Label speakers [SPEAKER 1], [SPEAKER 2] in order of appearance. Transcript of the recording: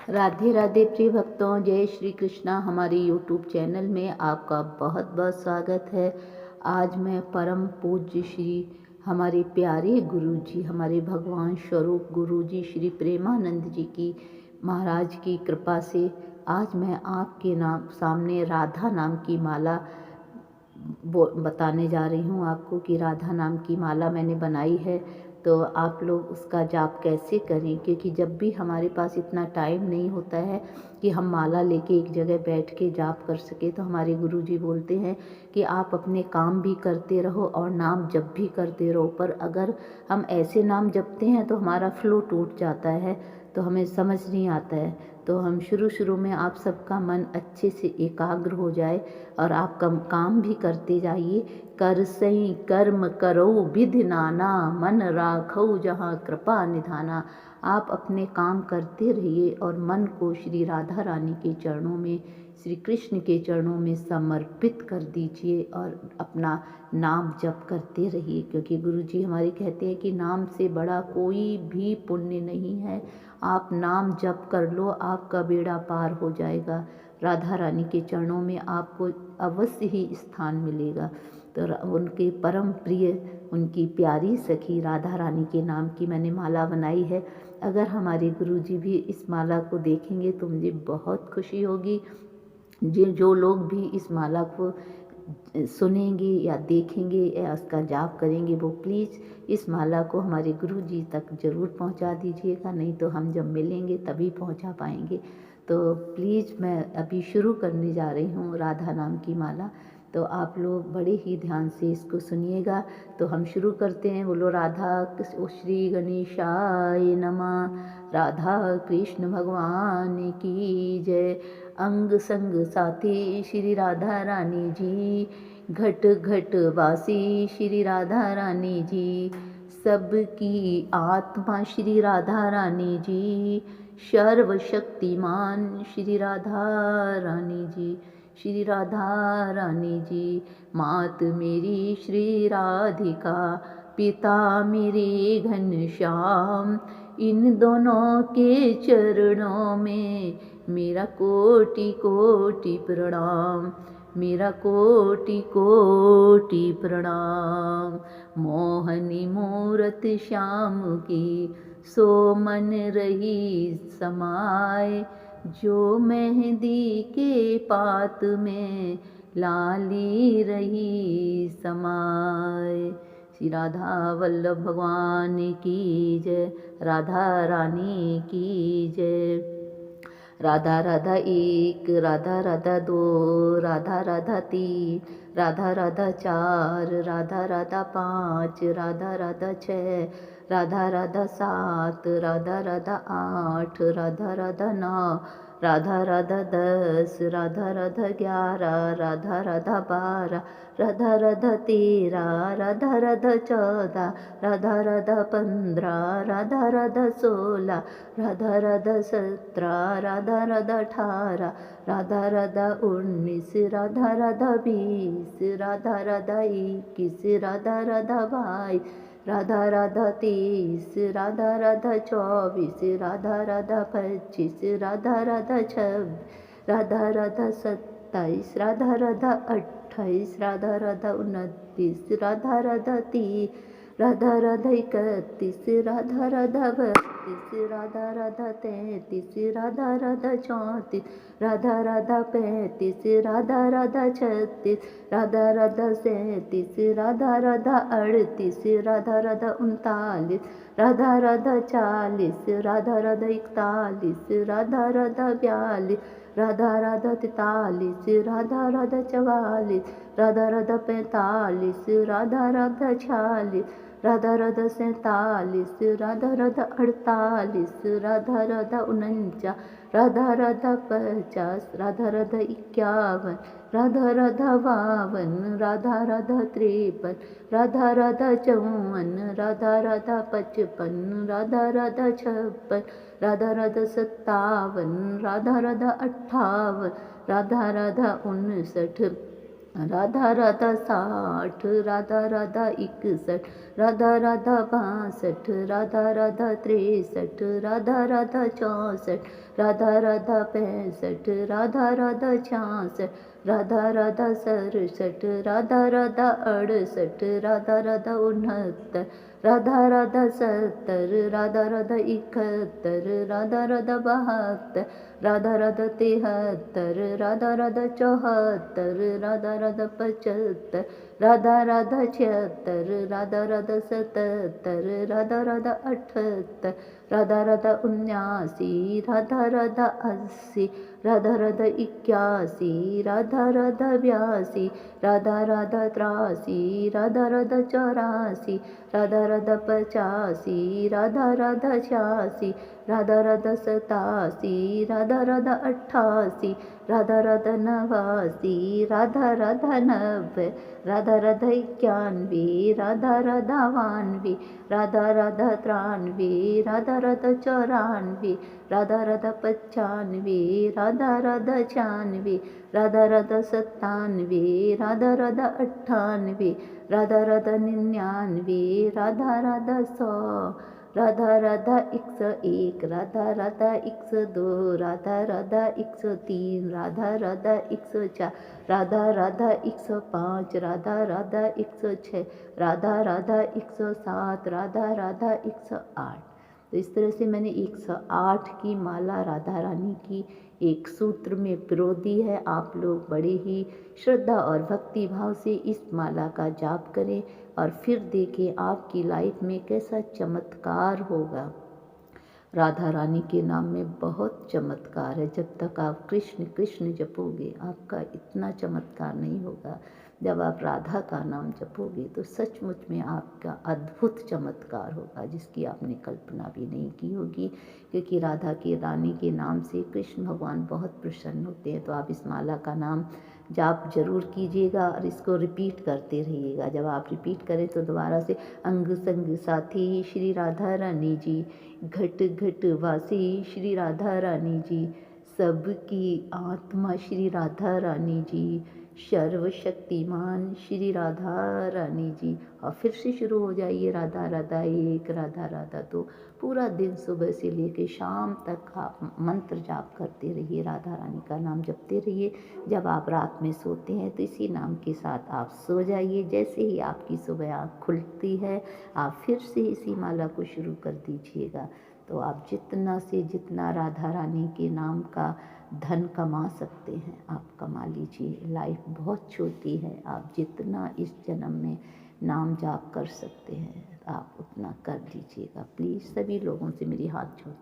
[SPEAKER 1] राधे राधे प्रिय भक्तों, जय श्री कृष्णा। हमारे यूट्यूब चैनल में आपका बहुत बहुत स्वागत है। आज मैं परम पूज्य श्री हमारे प्यारे गुरु जी, हमारे भगवान स्वरूप गुरु जी श्री प्रेमानंद जी की महाराज की कृपा से आज मैं आपके नाम सामने राधा नाम की माला बताने जा रही हूँ आपको कि राधा नाम की माला मैंने बनाई है। तो आप लोग उसका जाप कैसे करें, क्योंकि जब भी हमारे पास इतना टाइम नहीं होता है कि हम माला लेके एक जगह बैठ के जाप कर सके, तो हमारे गुरुजी बोलते हैं कि आप अपने काम भी करते रहो और नाम जप भी करते रहो। पर अगर हम ऐसे नाम जपते हैं तो हमारा फ्लो टूट जाता है, तो हमें समझ नहीं आता है। तो हम शुरू में आप सबका मन अच्छे से एकाग्र हो जाए और आप काम भी करते जाइए। कर सही कर्म करो विधि नाना, मन राखो जहाँ कृपा निधाना। आप अपने काम करते रहिए और मन को श्री राधा रानी के चरणों में, श्री कृष्ण के चरणों में समर्पित कर दीजिए और अपना नाम जप करते रहिए। क्योंकि गुरु जी हमारे कहते हैं कि नाम से बड़ा कोई भी पुण्य नहीं है। आप नाम जप कर लो, आपका बेड़ा पार हो जाएगा। राधा रानी के चरणों में आपको अवश्य ही स्थान मिलेगा। तो उनके परम प्रिय, उनकी प्यारी सखी राधा रानी के नाम की मैंने माला बनाई है। अगर हमारे गुरुजी भी इस माला को देखेंगे तो मुझे बहुत खुशी होगी। जो लोग भी इस माला को सुनेंगे या देखेंगे या उसका जाप करेंगे, वो प्लीज़ इस माला को हमारे गुरु जी तक ज़रूर पहुंचा दीजिएगा। नहीं तो हम जब मिलेंगे तभी पहुंचा पाएंगे। तो प्लीज़ मैं अभी शुरू करने जा रही हूँ राधा नाम की माला। तो आप लोग बड़े ही ध्यान से इसको सुनिएगा। तो हम शुरू करते हैं। बोलो राधा श्री गणेशाय नमः। राधा कृष्ण भगवान की जय। अंग संग साथी श्री राधा रानी जी, घट घट वासी श्री राधा रानी जी, सबकी आत्मा श्री राधा रानी जी, सर्वशक्तिमान श्री राधा रानी जी, श्री राधा रानी जी। मात मेरी श्री राधिका, पिता मेरे घनश्याम, इन दोनों के चरणों में मेरा कोटि कोटि प्रणाम, मेरा कोटि कोटि प्रणाम। मोहनी मूरत श्याम की, सो मन रही समाए, जो मेहंदी के पात में लाली रही समाए। श्री राधा वल्लभ भगवान की जय। राधा रानी की जय। राधा राधा एक, राधा राधा दो, राधा राधा तीन, राधा राधा चार, राधा राधा पाँच, राधा राधा छः, राधा राधा सात, राधा राधा आठ, राधा राधा नौ, राधा राधा 10, राधा राधा 11, राधा राधा 12, राधा राधा 13, राधा राधा 14, राधा राधा 15, राधा राधा 16, राधा राधा 17, राधा राधा 18, राधा राधा 19, राधा राधा 20, राधा राधा 21, राधा राधा 22, राधा राधा 23, राधा राधा 24, राधा राधा 25, राधा राधा 26, राधा राधा 27, राधा राधा 28, राधा राधा 29, राधा राधा 30, राधा राधा 31, राधा राधा 32, राधा राधा 33, राधा राधा 34, राधा राधा 35, राधा राधा 36, राधा राधा 37, राधा राधा 38, राधा राधा 39, राधा राधा 40, राधा राधा 41, राधा राधा 42, राधा राधा 43, राधा राधा 44, राधा राधा 45, राधा राधा 46, राधा राधा 47, राधा राधा 48, राधा राधा 49, राधा राधा 50, राधा राधा 51, राधा राधा 52, राधा राधा 53, राधा राधा 54, राधा राधा 55, राधा राधा 56, राधा राधा 57, राधा राधा 58, राधा राधा 59, राधा राधा 60, राधा राधा 61, राधा राधा 62, राधा राधा 63, राधा राधा 64, राधा राधा 65, राधा राधा 66, राधा राधा 67, राधा राधा 68, राधा राधा 69, राधा राधा 70, राधा राधा 71, राधा राधा 72, राधा राधा 73, राधा राधा 74, राधा राधा 75, राधा राधा 76, राधा राधा 77, राधा राधा 78, राधा राधा 79, राधा राधा 80, राधा राधा 81, राधा राधा 82, राधा राधा 83, राधा राधा 84, राधा राधा 85, राधा राधा 86, राधा राधा 87, राधा राधा 88, राधा राधा 89, राधा राधा 90, राधा राधा 91, राधा राधा 92, राधा राधा 93, राधा राधा 94, राधा राधा 95, राधा राधा 96, राधा राधा 97, राधा राधा 98, राधा राधा 99, राधा राधा 100, राधा राधा 101, राधा राधा 102, राधा राधा 103, राधा राधा 104, राधा राधा 105, राधा राधा 106, राधा राधा 107, राधा राधा 108। तो इस तरह से मैंने 108 की माला राधा रानी की एक सूत्र में पिरो दी है। आप लोग बड़े ही श्रद्धा और भक्ति भाव से इस माला का जाप करें और फिर देखें आपकी लाइफ में कैसा चमत्कार होगा। राधा रानी के नाम में बहुत चमत्कार है। जब तक आप कृष्ण कृष्ण जपोगे आपका इतना चमत्कार नहीं होगा। जब आप राधा का नाम जपोगे तो सचमुच में आपका अद्भुत चमत्कार होगा जिसकी आपने कल्पना भी नहीं की होगी, क्योंकि राधा की रानी के नाम से कृष्ण भगवान बहुत प्रसन्न होते हैं। तो आप इस माला का नाम जाप जरूर कीजिएगा और इसको रिपीट करते रहिएगा। जब आप रिपीट करें तो दोबारा से अंग संग साथी श्री राधा रानी जी, घट घट वासी श्री राधा रानी जी, सबकी आत्मा श्री राधा रानी जी, सर्वशक्तिमान श्री राधा रानी जी। और फिर से शुरू हो जाइए राधा राधा 1, राधा राधा 2। पूरा दिन सुबह से लेकर शाम तक आप मंत्र जाप करते रहिए, राधा रानी का नाम जपते रहिए। जब आप रात में सोते हैं तो इसी नाम के साथ आप सो जाइए। जैसे ही आपकी सुबह आँख खुलती है आप फिर से इसी माला को शुरू कर दीजिएगा। तो आप जितना से जितना राधा रानी के नाम का धन कमा सकते हैं आप कमा लीजिए। लाइफ बहुत छोटी है, आप जितना इस जन्म में नाम जाप कर सकते हैं आप उतना कर लीजिएगा। प्लीज़ सभी लोगों से मेरी हाथ जोड़